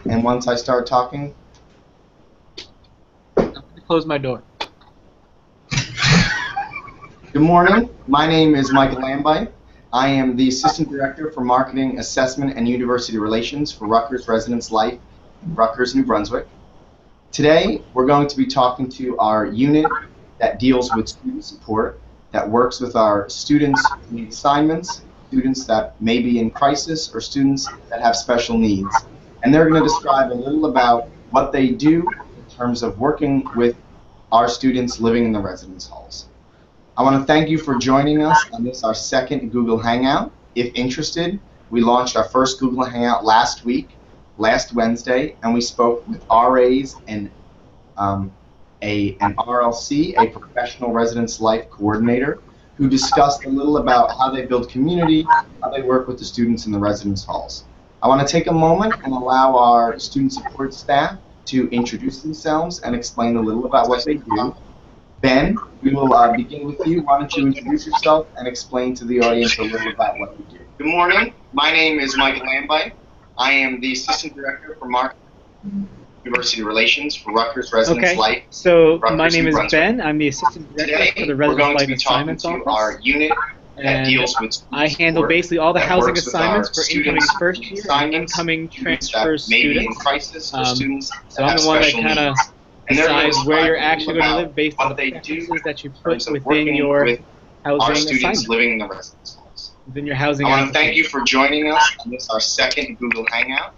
and once I start talking, I'm going to close my door. good morning. My name is Michael Lambite. I am the Assistant Director for Marketing, Assessment, and University Relations for Rutgers Residence Life in Rutgers, New Brunswick. Today, we're going to be talking to our unit that deals with student support, that works with our students who need assignments, students that may be in crisis, or students that have special needs. And they're going to describe a little about what they do in terms of working with our students living in the residence halls. I want to thank you for joining us on this, our second Google Hangout. If interested, we launched our first Google Hangout last Wednesday, and we spoke with RAs and an RLC, a Professional Residence Life Coordinator, who discussed a little about how they build community, how they work with the students in the residence halls. I want to take a moment and allow our student support staff to introduce themselves and explain a little about what they do. Ben, we will begin with you. Why don't you introduce yourself and explain to the audience a little about what you do. Good morning. My name is Michael Lambite. I am the Assistant Director for Marketing University Relations for Rutgers Residence Life. So Rutgers, my name is Brunswick. Ben. I'm the Assistant Director for the Residence Life Assignments Office. Our unit that deals with I handle basically all the housing assignments for incoming first year and incoming transfer students. So I'm the one that kind of decides where you're actually going to live based on the preferences that you put within your housing assignment. Living in the residence halls. Within your housing I want to thank you for joining us on this, our second Google Hangout.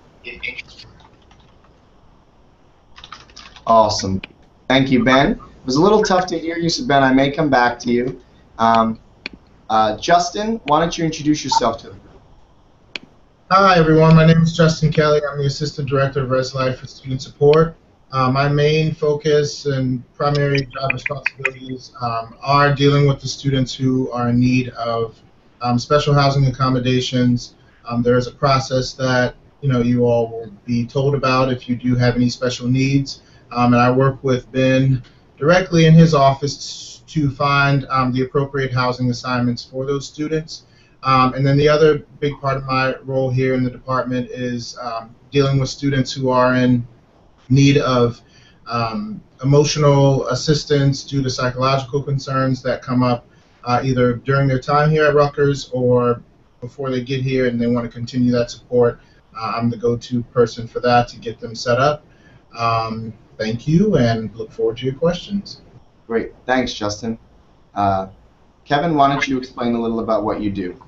Awesome. Thank you, Ben. It was a little tough to hear you, so Ben, I may come back to you. Justin, why don't you introduce yourself to the group? Hi, everyone. My name is Justin Kelly. I'm the Assistant Director of Res Life for Student Support. My main focus and primary job responsibilities are dealing with the students who are in need of special housing accommodations. There is a process that you all will be told about if you do have any special needs. And I work with Ben directly in his office to find the appropriate housing assignments for those students. And then the other big part of my role here in the department is dealing with students who are in need of emotional assistance due to psychological concerns that come up either during their time here at Rutgers or before they get here and they want to continue that support. I'm the go-to person for that to get them set up. Thank you, and look forward to your questions. Great. Thanks, Justin. Kevin, why don't you explain a little about what you do?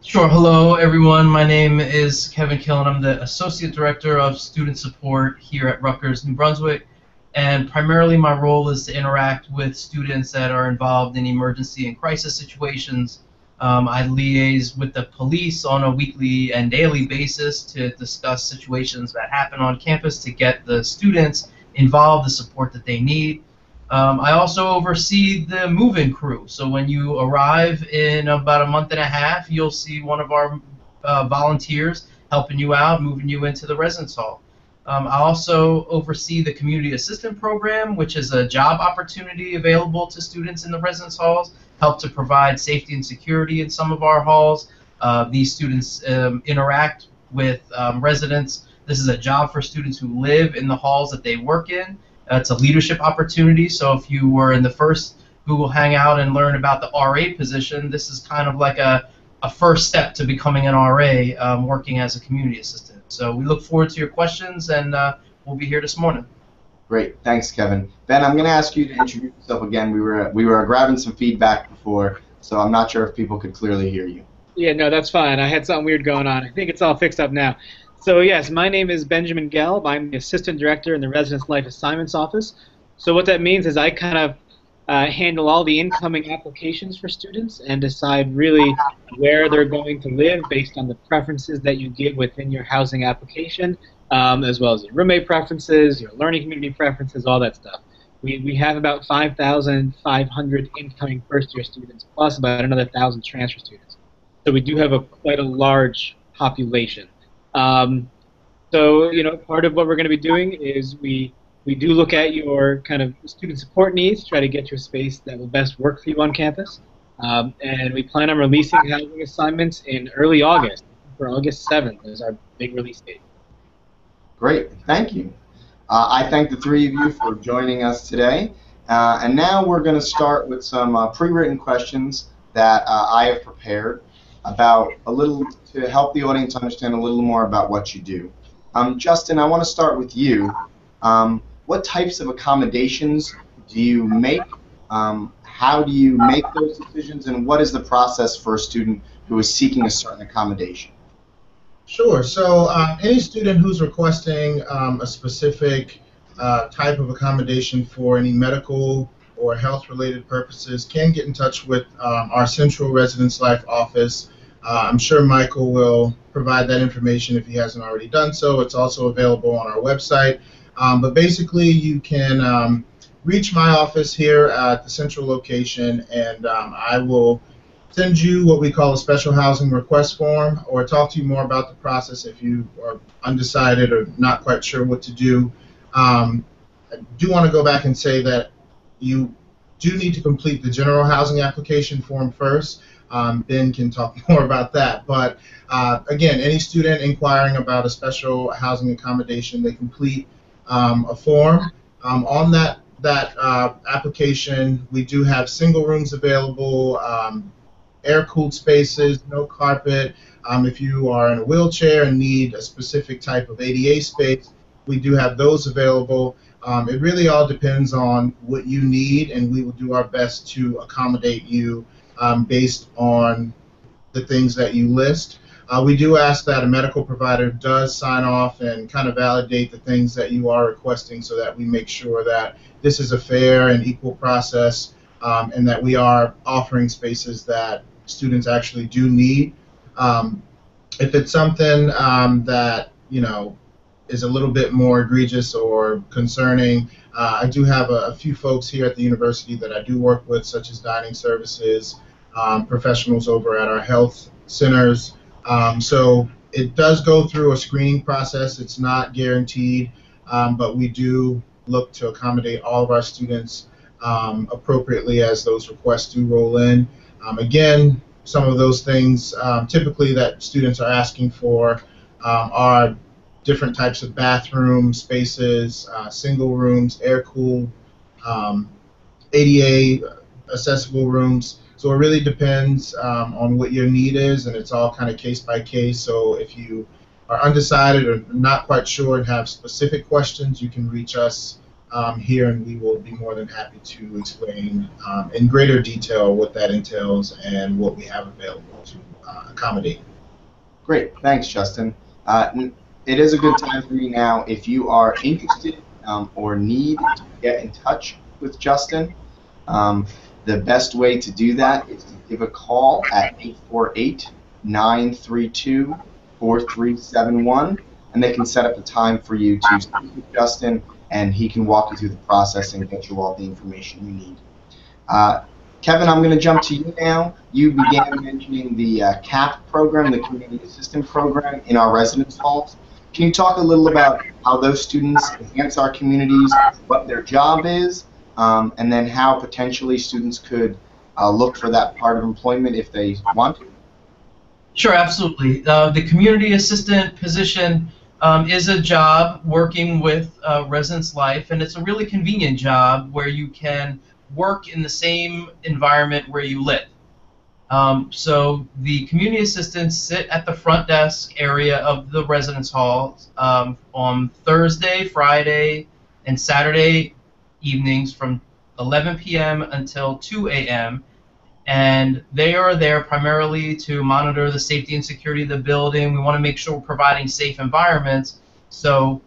Sure. Hello, everyone. My name is Kevin Killen. I'm the Associate Director of Student Support here at Rutgers, New Brunswick, and primarily my role is to interact with students that are involved in emergency and crisis situations. I liaise with the police on a weekly and daily basis to discuss situations that happen on campus to get the students involved, the support that they need. I also oversee the move-in crew. So when you arrive in about a month and a half, you'll see one of our volunteers helping you out, moving you into the residence hall. I also oversee the Community Assistant Program, which is a job opportunity available to students in the residence halls, help to provide safety and security in some of our halls. These students interact with residents. This is a job for students who live in the halls that they work in. It's a leadership opportunity, so if you were in the first Google Hangout and learned about the RA position, this is kind of like a first step to becoming an RA working as a community assistant. So we look forward to your questions, and we'll be here this morning. Great. Thanks, Kevin. Ben, I'm going to ask you to introduce yourself again. We were grabbing some feedback before, so I'm not sure if people could clearly hear you. Yeah, no, that's fine. I had something weird going on. I think it's all fixed up now. So yes, my name is Benjamin Gelb. I'm the Assistant Director in the Residence Life Assignments Office. So what that means is I kind of handle all the incoming applications for students and decide really where they're going to live based on the preferences that you give within your housing application, as well as your roommate preferences, your learning community preferences, all that stuff. We have about 5,500 incoming first-year students, plus about another 1,000 transfer students. So we do have quite a large population. So, part of what we're going to be doing is we do look at your kind of student support needs, try to get you a space that will best work for you on campus. And we plan on releasing housing assignments in early August. For August 7th is our big release date. Great, thank you. I thank the three of you for joining us today. And now we're going to start with some pre-written questions that I have prepared about to help the audience understand a little more about what you do. Justin, I want to start with you. What types of accommodations do you make? How do you make those decisions, and what is the process for a student who is seeking a certain accommodation? Sure. So any student who's requesting a specific type of accommodation for any medical or health-related purposes can get in touch with our Central Residence Life office. I'm sure Michael will provide that information if he hasn't already done so. It's also available on our website. But basically, you can reach my office here at the Central location, and I will send you what we call a special housing request form, or talk to you more about the process if you are undecided or not quite sure what to do. I do want to go back and say that you do need to complete the general housing application form first. Ben can talk more about that. But again, any student inquiring about a special housing accommodation, they complete a form. On that application, we do have single rooms available, air-cooled spaces, no carpet. If you are in a wheelchair and need a specific type of ADA space, we do have those available. It really all depends on what you need, and we will do our best to accommodate you based on the things that you list. We do ask that a medical provider does sign off and kind of validate the things that you are requesting, so that we make sure that this is a fair and equal process, and that we are offering spaces that students actually do need. If it's something that is a little bit more egregious or concerning, I do have a few folks here at the university that I do work with, such as dining services, professionals over at our health centers. So it does go through a screening process. It's not guaranteed, but we do look to accommodate all of our students appropriately as those requests do roll in. Again, some of those things typically that students are asking for are different types of bathroom spaces, single rooms, air-cooled, ADA accessible rooms. So it really depends on what your need is, and it's all kind of case by case. So if you are undecided or not quite sure and have specific questions, you can reach us here, and we will be more than happy to explain in greater detail what that entails and what we have available to accommodate. Great, thanks, Justin. It is a good time for me now. If you are interested or need to get in touch with Justin, the best way to do that is to give a call at 848-932-4371, and they can set up a time for you to speak with Justin, and he can walk you through the process and get you all the information you need. Kevin, I'm going to jump to you now. You began mentioning the CAP program, the Community Assistant Program, in our residence halls. Can you talk a little about how those students enhance our communities, what their job is, and then how potentially students could look for that part of employment if they want to? Sure, absolutely. The community assistant position is a job working with Residence Life, and it's a really convenient job where you can work in the same environment where you live. So the community assistants sit at the front desk area of the residence hall on Thursday, Friday, and Saturday evenings from 11 p.m. until 2 a.m. And they are there primarily to monitor the safety and security of the building. We want to make sure we're providing safe environments, so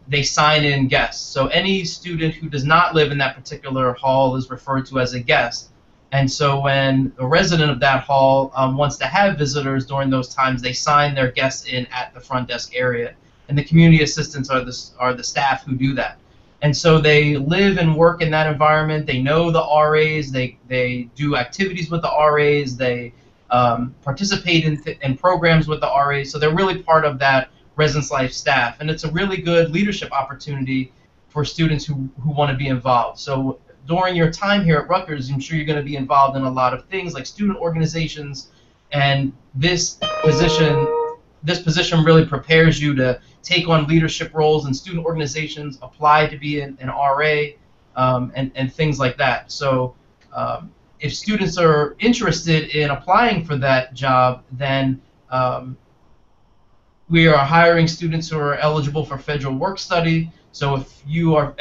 they sign in guests. So any student who does not live in that particular hall is referred to as a guest. And so when a resident of that hall wants to have visitors during those times, they sign their guests in at the front desk area. And the community assistants are the staff who do that. And so they live and work in that environment. They know the RAs. They do activities with the RAs. They participate in programs with the RAs. So they're really part of that Residence Life staff. And it's a really good leadership opportunity for students who want to be involved. So during your time here at Rutgers, I'm sure you're going to be involved in a lot of things like student organizations. And this position this position really prepares you to take on leadership roles in student organizations, apply to be an RA, and things like that. So if students are interested in applying for that job, then we are hiring students who are eligible for federal work study. So if you are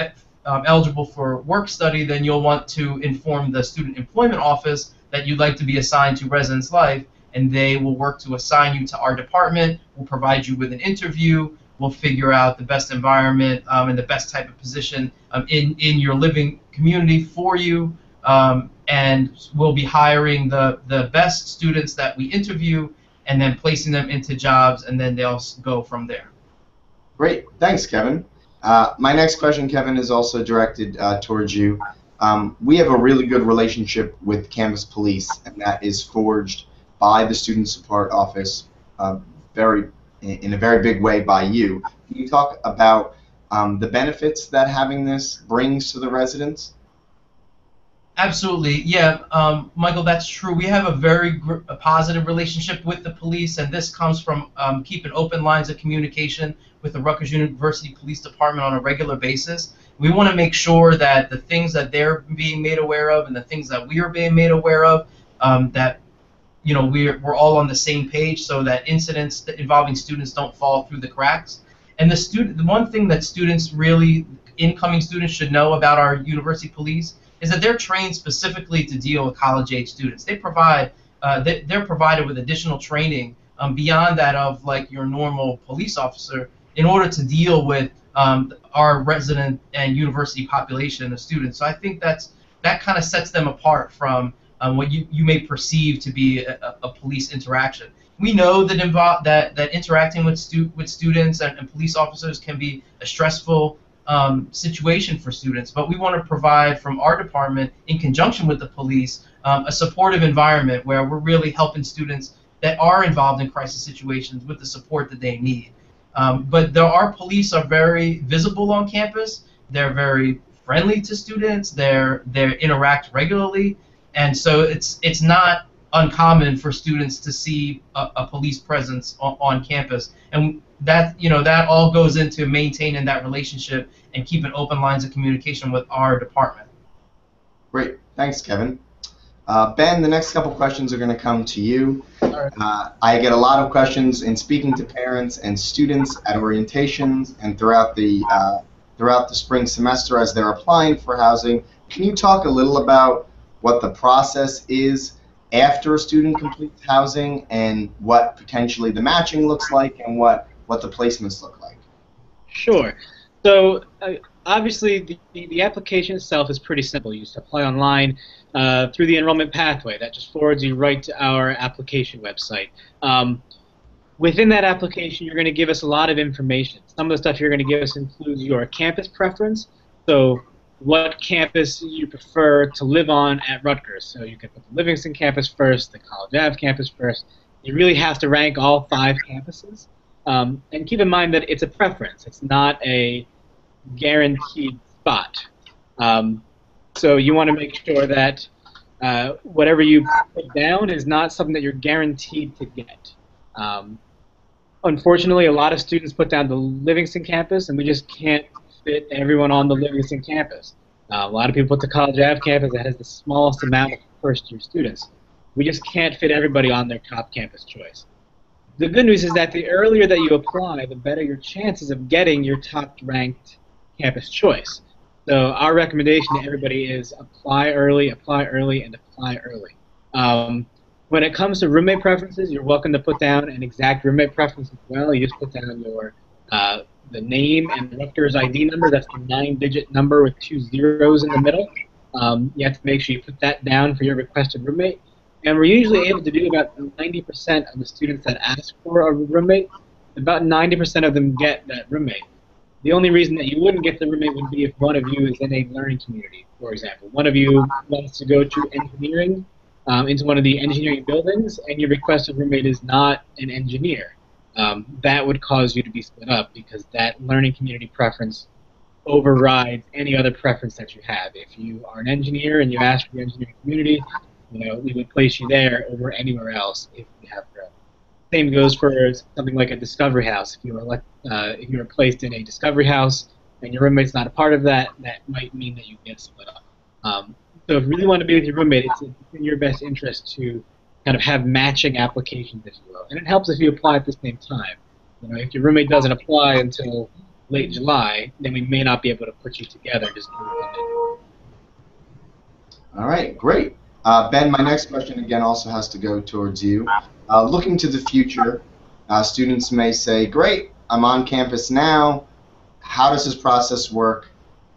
eligible for work study, then you'll want to inform the Student Employment Office that you'd like to be assigned to Residence Life, and they will work to assign you to our department. We'll provide you with an interview. We'll figure out the best environment and the best type of position in your living community for you, and we'll be hiring the best students that we interview and then placing them into jobs, and then they'll go from there. Great. Thanks, Kevin. My next question, Kevin, is also directed towards you. We have a really good relationship with Campus Police, and that is forged by the Student Support Office in a very big way by you. Can you talk about the benefits that having this brings to the residents? Absolutely, yeah, Michael, that's true. We have a very positive relationship with the police, and this comes from keeping open lines of communication with the Rutgers University Police Department on a regular basis. We want to make sure that the things that they're being made aware of and the things that we are being made aware of, that we're all on the same page, so that incidents involving students don't fall through the cracks. And the one thing that incoming students should know about our university police is that they're trained specifically to deal with college-age students. They're provided with additional training beyond that of like your normal police officer in order to deal with our resident and university population of students. So I think that kind of sets them apart from what you may perceive to be a police interaction. We know that interacting with students and police officers can be a stressful situation for students, but we want to provide from our department, in conjunction with the police, a supportive environment where we're really helping students that are involved in crisis situations with the support that they need. But our police are very visible on campus. They're very friendly to students. They interact regularly, and so it's not uncommon for students to see a police presence on campus, and that all goes into maintaining that relationship and keeping open lines of communication with our department. Great, thanks, Kevin. Ben, the next couple questions are going to come to you. I get a lot of questions in speaking to parents and students at orientations and throughout the spring semester as they're applying for housing. Can you talk a little about what the process is after a student completes housing and what potentially the matching looks like and what the placements look like? Sure. So obviously the application itself is pretty simple. You just apply online through the enrollment pathway. That just forwards you right to our application website. Within that application, you're going to give us a lot of information. Some of the stuff you're going to give us includes your campus preference, so what campus you prefer to live on at Rutgers. So you can put the Livingston campus first, the College Ave campus first. You really have to rank all 5 campuses. And keep in mind that it's a preference. It's not a guaranteed spot. So you want to make sure that whatever you put down is not something that you're guaranteed to get. Unfortunately, a lot of students put down the Livingston campus, and we just can't fit everyone on the Livingston campus. A lot of people put the College Ave campus that has the smallest amount of first-year students. We just can't fit everybody on their top campus choice. The good news is that the earlier that you apply, the better your chances of getting your top-ranked campus choice. So our recommendation to everybody is apply early, and apply early. When it comes to roommate preferences, you're welcome to put down an exact roommate preference as well. You just put down your the name and the Rutgers ID number. That's the 9-digit number with 2 zeros in the middle. You have to make sure you put that down for your requested roommate. And we're usually able to do about 90% of the students that ask for a roommate. About 90% of them get that roommate. The only reason that you wouldn't get the roommate would be if one of you is in a learning community, for example. One of you wants to go to engineering, into one of the engineering buildings, and your requested roommate is not an engineer. That would cause you to be split up because that learning community preference overrides any other preference that you have. If you are an engineer and you ask for the engineering community, we would place you there over anywhere else if we have room. Same goes for something like a discovery house. If you were placed in a discovery house and your roommate's not a part of that, that might mean that you get split up. So if you really want to be with your roommate, it's in your best interest to kind of have matching applications, if you will. And it helps if you apply at the same time. If your roommate doesn't apply until late July, then we may not be able to put you together. All right, great. Ben, my next question again also has to go towards you. Looking to the future, students may say, great, I'm on campus now. How does this process work?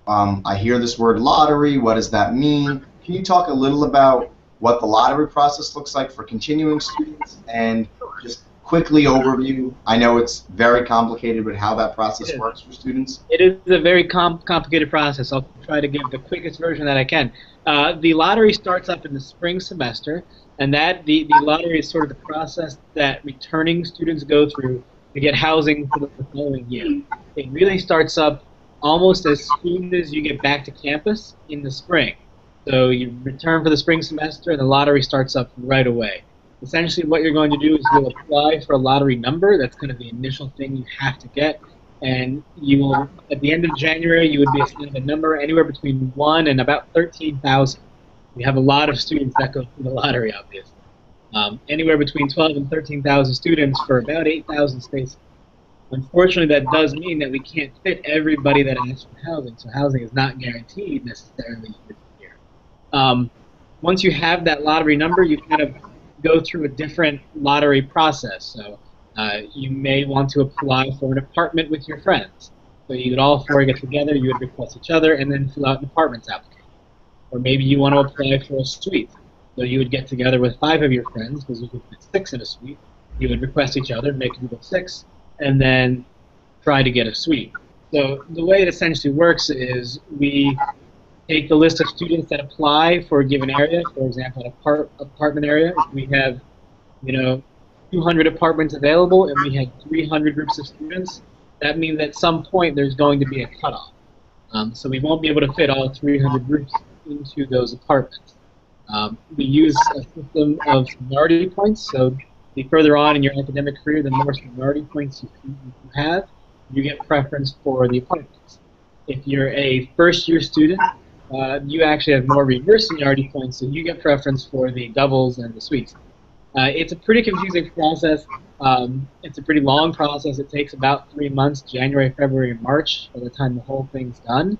I hear this word lottery. What does that mean? Can you talk a little about what the lottery process looks like for continuing students and just quickly overview? I know it's very complicated, but how that process works for students? It is a very complicated process. I'll try to give the quickest version that I can. The lottery starts up in the spring semester, and the lottery is sort of the process that returning students go through to get housing for the following year. It really starts up almost as soon as you get back to campus in the spring. So you return for the spring semester, and the lottery starts up right away. Essentially, what you're going to do is you'll apply for a lottery number. That's kind of the initial thing you have to get. And you will, at the end of January, you would be assigned a number anywhere between 1 and about 13,000. We have a lot of students that go through the lottery, obviously. Anywhere between 12 and 13,000 students for about 8,000 spaces. Unfortunately, that does mean that we can't fit everybody that asks for housing, so housing is not guaranteed necessarily year to year. Once you have that lottery number, you kind of go through a different lottery process. So you may want to apply for an apartment with your friends. So you would all four get together, you would request each other, and then fill out an apartments application. Or maybe you want to apply for a suite. So you would get together with 5 of your friends, because you could fit 6 in a suite. You would request each other, make a group of 6, and then try to get a suite. So the way it essentially works is we take the list of students that apply for a given area. For example, an apartment area, if we have 200 apartments available and we have 300 groups of students, that means at some point there's going to be a cutoff. So we won't be able to fit all 300 groups into those apartments. We use a system of seniority points, so the further on in your academic career, the more seniority points you have, you get preference for the apartments. If you're a first-year student, you actually have more reverse seniority points, so you get preference for the doubles and the suites. It's a pretty confusing process. It's a pretty long process. It takes about 3 months, January, February, and March, by the time the whole thing's done.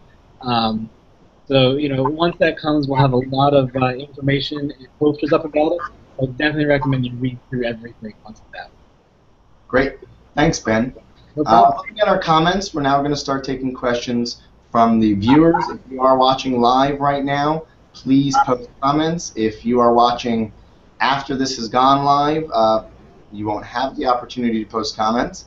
So, once that comes, we'll have a lot of information and posters up about it. I would definitely recommend you read through everything once it's out. Great. Thanks, Ben. No problem. Looking at our comments, we're now going to start taking questions from the viewers. If you are watching live right now, please post comments. If you are watching after this has gone live, you won't have the opportunity to post comments.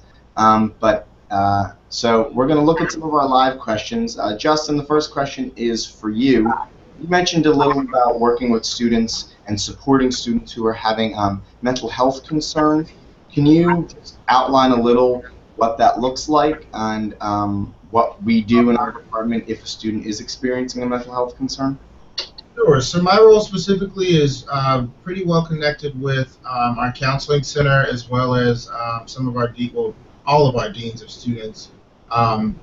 So we're going to look at some of our live questions. Justin, the first question is for you. You mentioned a little about working with students and supporting students who are having mental health concerns. Can you just outline a little what that looks like and what we do in our department if a student is experiencing a mental health concern? Sure. So my role specifically is pretty well connected with our counseling center, as well as some of our all of our deans of students on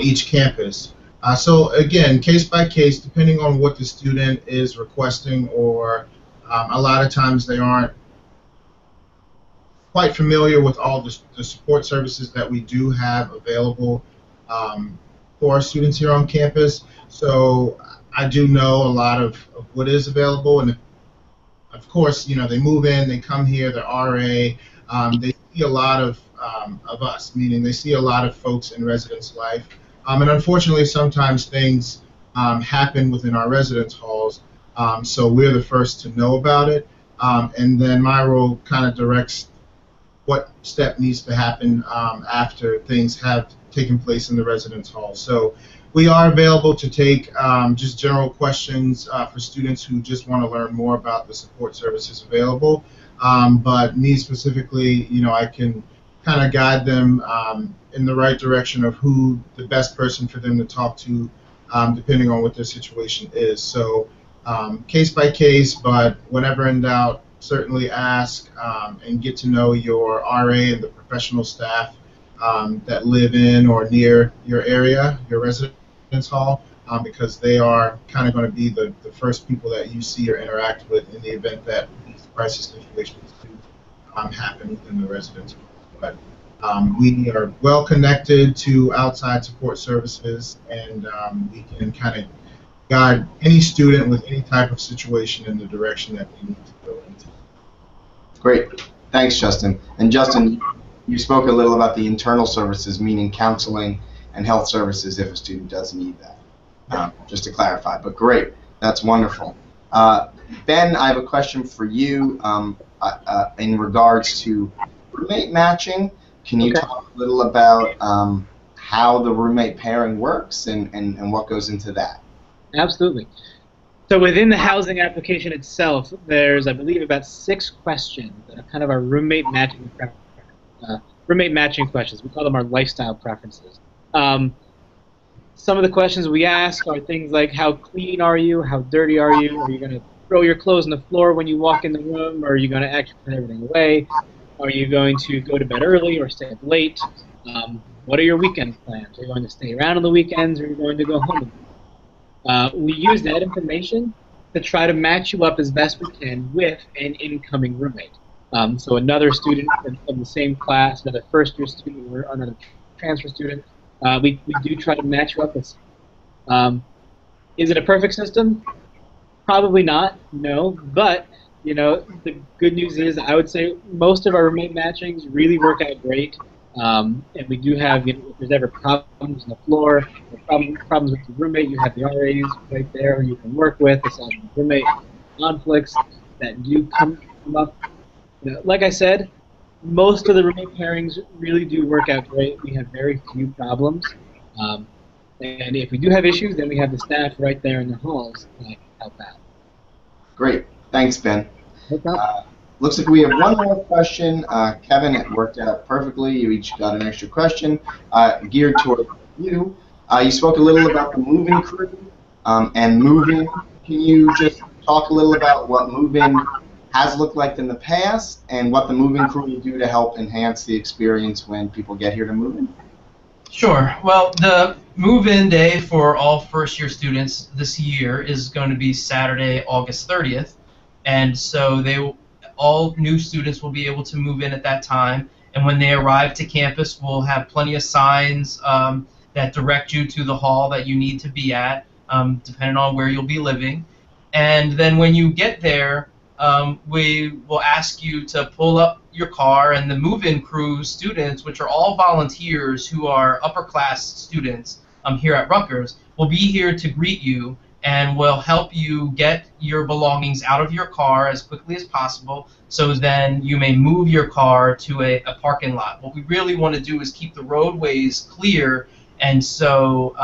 each campus. So again, case by case, depending on what the student is requesting, or a lot of times they aren't quite familiar with all the support services that we do have available for our students here on campus. So I do know a lot of what is available, and of course, they move in, they come here, they're RA, they see a lot of us, meaning they see a lot of folks in residence life. And unfortunately, sometimes things happen within our residence halls, so we're the first to know about it. And then my role kind of directs what step needs to happen after things have taken place in the residence hall. So we are available to take just general questions for students who just want to learn more about the support services available. But me specifically, I can kind of guide them in the right direction of who the best person for them to talk to, depending on what their situation is. So case by case, but whenever in doubt, certainly ask and get to know your RA and the professional staff that live in or near your area, your residence hall, because they are kind of going to be the first people that you see or interact with in the event that these crisis situations do happen within the residence hall. But we are well connected to outside support services, and we can kind of guide any student with any type of situation in the direction that they need to go into. Great. Thanks, Justin. And Justin, you spoke a little about the internal services, meaning counseling and health services if a student does need that, just to clarify. But great. That's wonderful. Ben, I have a question for you in regards to roommate matching. Can you talk a little about how the roommate pairing works and what goes into that? Absolutely. So within the housing application itself, there's, I believe, about 6 questions that are kind of our roommate matching questions. We call them our lifestyle preferences. Some of the questions we ask are things like, how clean are you? How dirty are you? Are you going to throw your clothes on the floor when you walk in the room? Or are you going to actually put everything away? Are you going to go to bed early or stay up late? What are your weekend plans? Are you going to stay around on the weekends, or are you going to go home? We use that information to try to match you up as best we can with an incoming roommate. So another student from the same class, another first-year student, or another transfer student, we do try to match you up with. Is it a perfect system? Probably not, no. But you know, the good news is I would say most of our roommate matchings really work out great. And we do have, you know, if there's ever problems on the floor, or problems with the roommate, you have the RAs right there you can work with. It's all roommate conflicts that do come up. You know, like I said, most of the roommate pairings really do work out great. We have very few problems. And if we do have issues, then we have the staff right there in the halls that can help out. Great. Thanks, Ben. No problem. Looks like we have one more question. Kevin, it worked out perfectly. You each got an extra question geared toward you. You spoke a little about the move-in crew and move-in. Can you just talk a little about what move-in has looked like in the past and what the move-in crew will do to help enhance the experience when people get here to move in? Sure. Well, the move-in day for all first-year students this year is going to be Saturday, August 30th, and so all new students will be able to move in at that time, and when they arrive to campus, we'll have plenty of signs that direct you to the hall that you need to be at, depending on where you'll be living. And then when you get there, we will ask you to pull up your car, and the move-in crew students, which are all volunteers who are upper-class students here at Rutgers, will be here to greet you and will help you get your belongings out of your car as quickly as possible, so then you may move your car to a parking lot. What we really want to do is keep the roadways clear, and so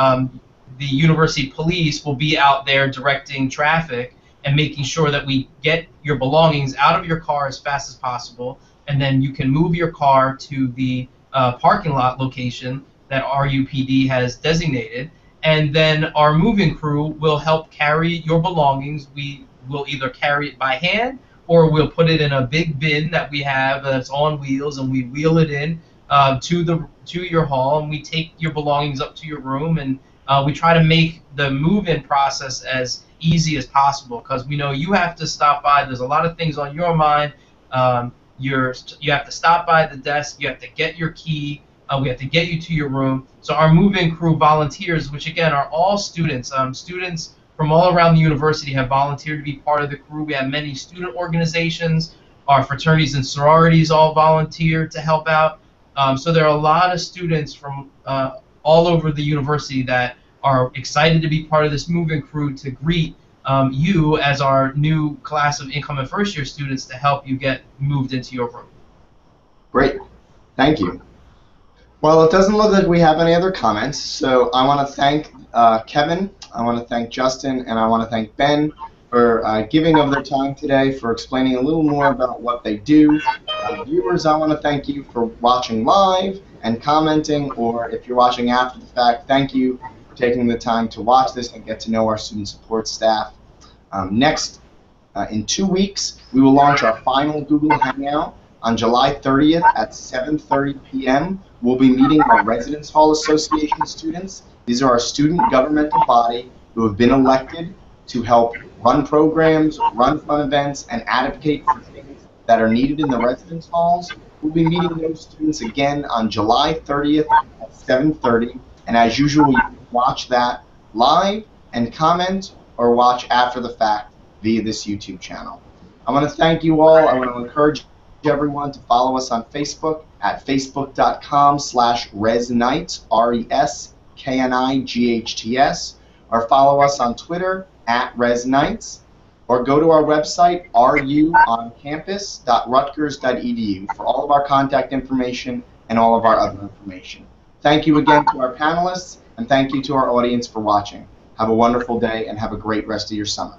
the university police will be out there directing traffic and making sure that we get your belongings out of your car as fast as possible, and then you can move your car to the parking lot location that RUPD has designated. And then our moving crew will help carry your belongings. We will either carry it by hand, or we'll put it in a big bin that we have that's on wheels, and we wheel it in to your hall, and we take your belongings up to your room, and we try to make the move-in process as easy as possible, because we know you have to stop by. There's a lot of things on your mind. You have to stop by the desk. You have to get your key. We have to get you to your room. So our move-in crew volunteers, which again are all students, students from all around the university have volunteered to be part of the crew. We have many student organizations. Our fraternities and sororities all volunteer to help out. So there are a lot of students from all over the university that are excited to be part of this move-in crew to greet you as our new class of incoming first-year students to help you get moved into your room. Great. Thank you. Well, it doesn't look like we have any other comments, so I want to thank Kevin, I want to thank Justin, and I want to thank Ben for giving of their time today, for explaining a little more about what they do. Viewers, I want to thank you for watching live and commenting, or if you're watching after the fact, thank you for taking the time to watch this and get to know our student support staff. Next, in 2 weeks, We will launch our final Google Hangout on July 30th at 7:30 p.m. We'll be meeting our Residence Hall Association students. These are our student governmental body who have been elected to help run programs, run fun events, and advocate for things that are needed in the residence halls. We'll be meeting those students again on July 30th at 7:30, and as usual, you can watch that live and comment or watch after the fact via this YouTube channel. I want to thank you all. I want to encourage everyone to follow us on Facebook at facebook.com/resnights, RESKNIGHTS, or follow us on Twitter at resnights, or go to our website, ruoncampus.rutgers.edu, for all of our contact information and all of our other information. Thank you again to our panelists, and thank you to our audience for watching. Have a wonderful day, and have a great rest of your summer.